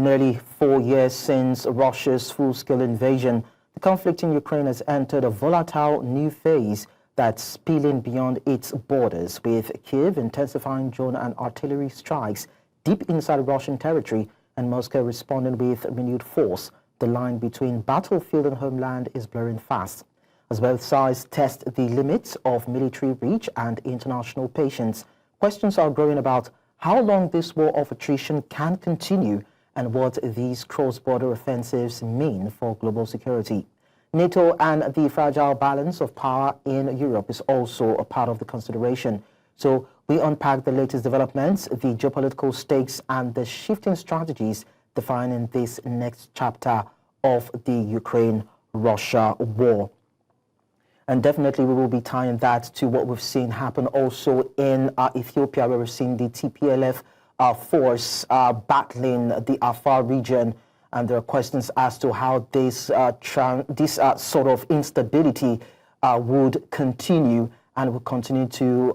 nearly 4 years since Russia's full-scale invasion, the conflict in Ukraine has entered a volatile new phase that's spilling beyond its borders, with Kyiv intensifying drone and artillery strikes deep inside Russian territory and Moscow responding with renewed force. The line between battlefield and homeland is blurring fast. As both sides test the limits of military reach and international patience, questions are growing about how long this war of attrition can continue and what these cross-border offensives mean for global security. NATO and the fragile balance of power in Europe is also a part of the consideration. So we unpack the latest developments, the geopolitical stakes, and the shifting strategies defining this next chapter of the Ukraine-Russia war. And definitely we will be tying that to what we've seen happen also in Ethiopia, where we've seen the TPLF force battling the Afar region. And there are questions as to how this sort of instability would continue and will continue to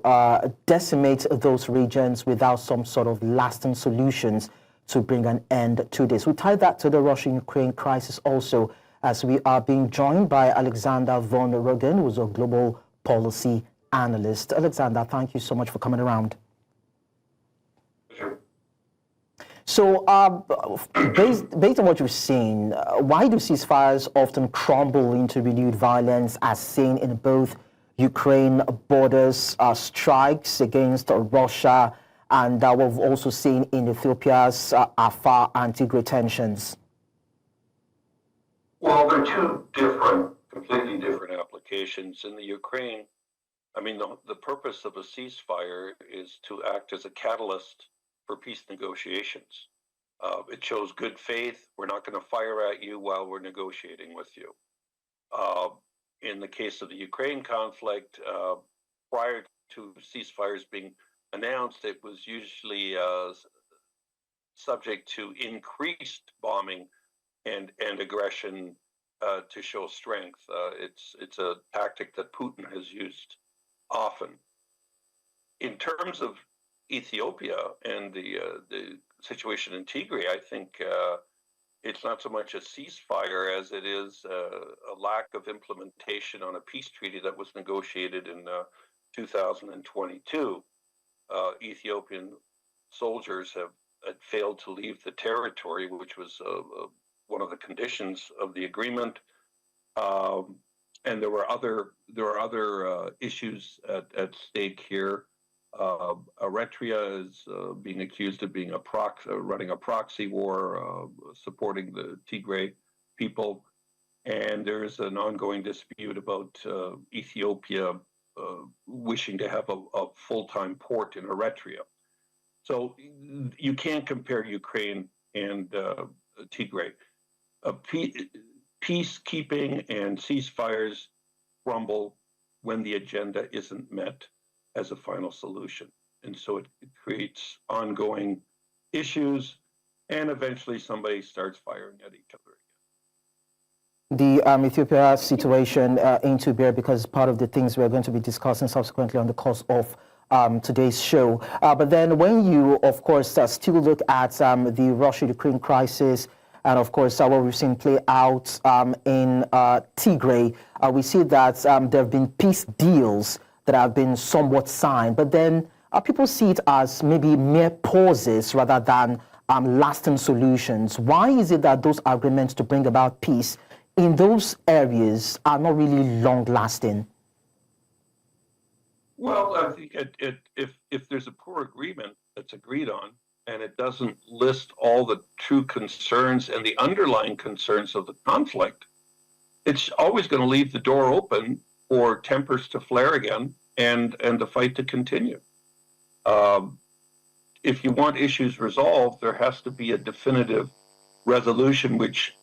decimate those regions without some sort of lasting solutions to bring an end to this. We tie that to the Russia-Ukraine crisis also, as we are being joined by Alexander von Roggen, who is a global policy analyst. Alexander, thank you so much for coming around. Sure. So, based on what you've seen, why do ceasefires often crumble into renewed violence, as seen in both Ukraine borders, strikes against Russia, and we've also seen in Ethiopia's Afar and Tigray tensions? Well, they're two completely different applications. In the Ukraine, I mean, the purpose of a ceasefire is to act as a catalyst for peace negotiations. It shows good faith. We're not going to fire at you while we're negotiating with you. In the case of the Ukraine conflict, prior to ceasefires being announced, it was usually subject to increased bombing and aggression to show strength. It's a tactic that Putin has used often. In terms of Ethiopia and the situation in Tigray, I think it's not so much a ceasefire as it is a lack of implementation on a peace treaty that was negotiated in 2022. Ethiopian soldiers have failed to leave the territory, which was one of the conditions of the agreement. And there are other issues at stake here. Eritrea is being accused of being running a proxy war, supporting the Tigray people, and there is an ongoing dispute about Ethiopia wishing to have a full-time port in Eritrea. So you can't compare Ukraine and Tigray. Peacekeeping and ceasefires crumble when the agenda isn't met as a final solution. And so it creates ongoing issues, and eventually somebody starts firing at each other again. The Ethiopia situation into bear, because part of the things we're going to be discussing subsequently on the course of today's show. But then when you, of course, still look at the Russia-Ukraine crisis, and of course, what we've seen play out in Tigray, we see that there have been peace deals that have been somewhat signed, but then people see it as maybe mere pauses rather than lasting solutions. Why is it that those agreements to bring about peace in those areas are not really long-lasting? Well, I think if there's a poor agreement that's agreed on, and it doesn't list all the true concerns and the underlying concerns of the conflict, it's always going to leave the door open for tempers to flare again and the fight to continue. If you want issues resolved, there has to be a definitive resolution which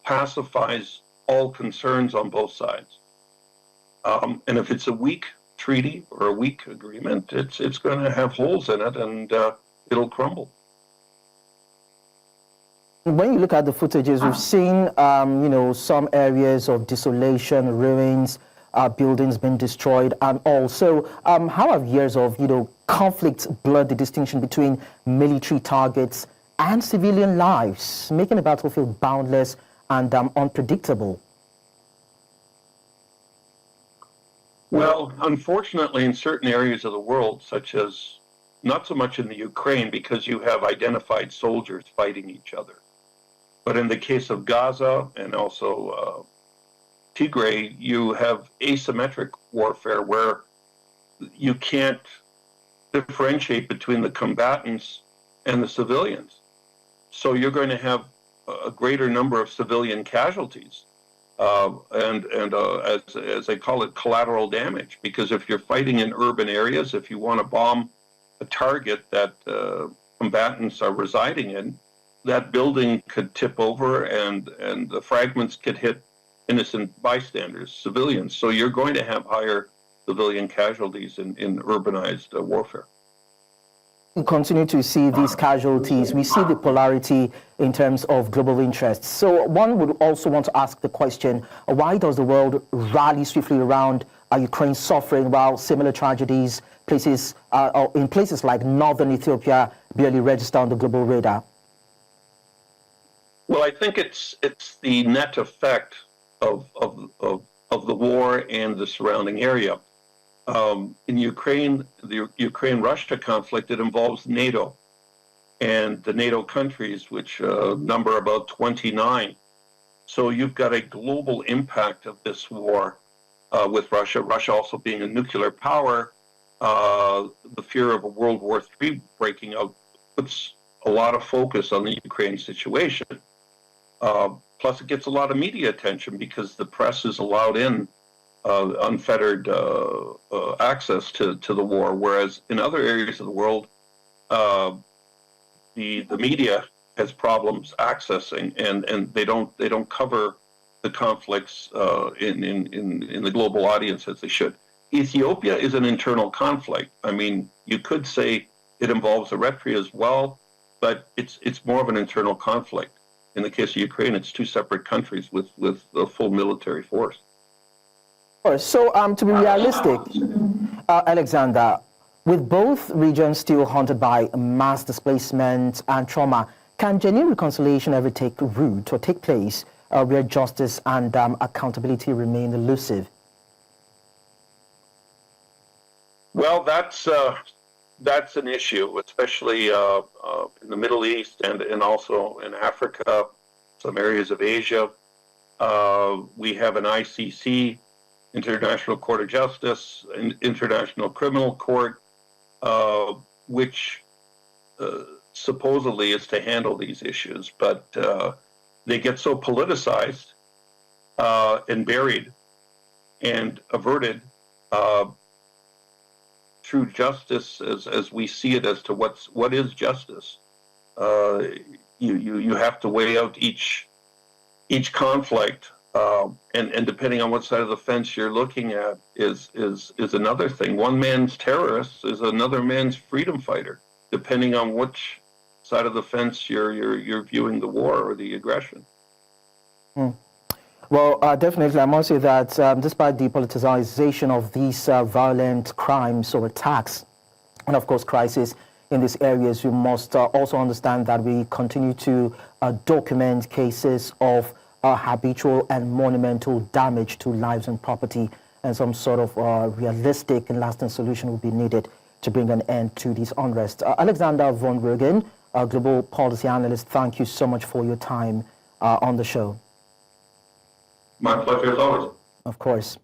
pacifies all concerns on both sides. And if it's a weak treaty or a weak agreement, it's going to have holes in it, and it'll crumble. When you look at the footages, we've seen, some areas of desolation, ruins, buildings being destroyed, and also how have years of, conflict blurred the distinction between military targets and civilian lives, making the battlefield boundless and unpredictable. Well, unfortunately, in certain areas of the world, such as not so much in the Ukraine, because you have identified soldiers fighting each other, but in the case of Gaza and also Tigray, you have asymmetric warfare where you can't differentiate between the combatants and the civilians. So you're going to have a greater number of civilian casualties. As they call it, collateral damage. Because if you're fighting in urban areas, if you want to bomb a target that combatants are residing in, that building could tip over and the fragments could hit innocent bystanders, civilians. So you're going to have higher civilian casualties in urbanized warfare. We continue to see these casualties. We see the polarity in terms of global interests. So one would also want to ask the question, why does the world rally swiftly around Ukraine suffering while similar tragedies in places like northern Ethiopia barely register on the global radar? Well, I think it's the net effect of the war and the surrounding area. In Ukraine, the Ukraine-Russia conflict, it involves NATO and the NATO countries, which number about 29. So you've got a global impact of this war with Russia. Russia also being a nuclear power, the fear of a World War III breaking out puts a lot of focus on the Ukraine situation. Plus, it gets a lot of media attention because the press is allowed in unfettered access to the war, whereas in other areas of the world, the media has problems accessing, and they don't cover the conflicts in the global audience as they should. Ethiopia is an internal conflict. I mean, you could say it involves Eritrea as well, but it's more of an internal conflict. In the case of Ukraine, it's two separate countries with a full military force. So to be realistic, Alexander, with both regions still haunted by mass displacement and trauma, can genuine reconciliation ever take root or take place where justice and accountability remain elusive? Well, that's an issue, especially in the Middle East and also in Africa, some areas of Asia. We have an ICC, International Court of Justice, an International Criminal Court, which supposedly is to handle these issues, but they get so politicized and buried and averted through justice as we see it as to what is justice. You have to weigh out each conflict. And depending on what side of the fence you're looking at is another thing. One man's terrorist is another man's freedom fighter, depending on which side of the fence you're viewing the war or the aggression. Well, definitely, I must say that despite the politicization of these violent crimes or attacks, and of course crisis in these areas, we must also understand that we continue to document cases of habitual and monumental damage to lives and property, and some sort of realistic and lasting solution will be needed to bring an end to this unrest. Alexander von Rugen, global policy analyst, thank you so much for your time on the show. My pleasure as always. Of course.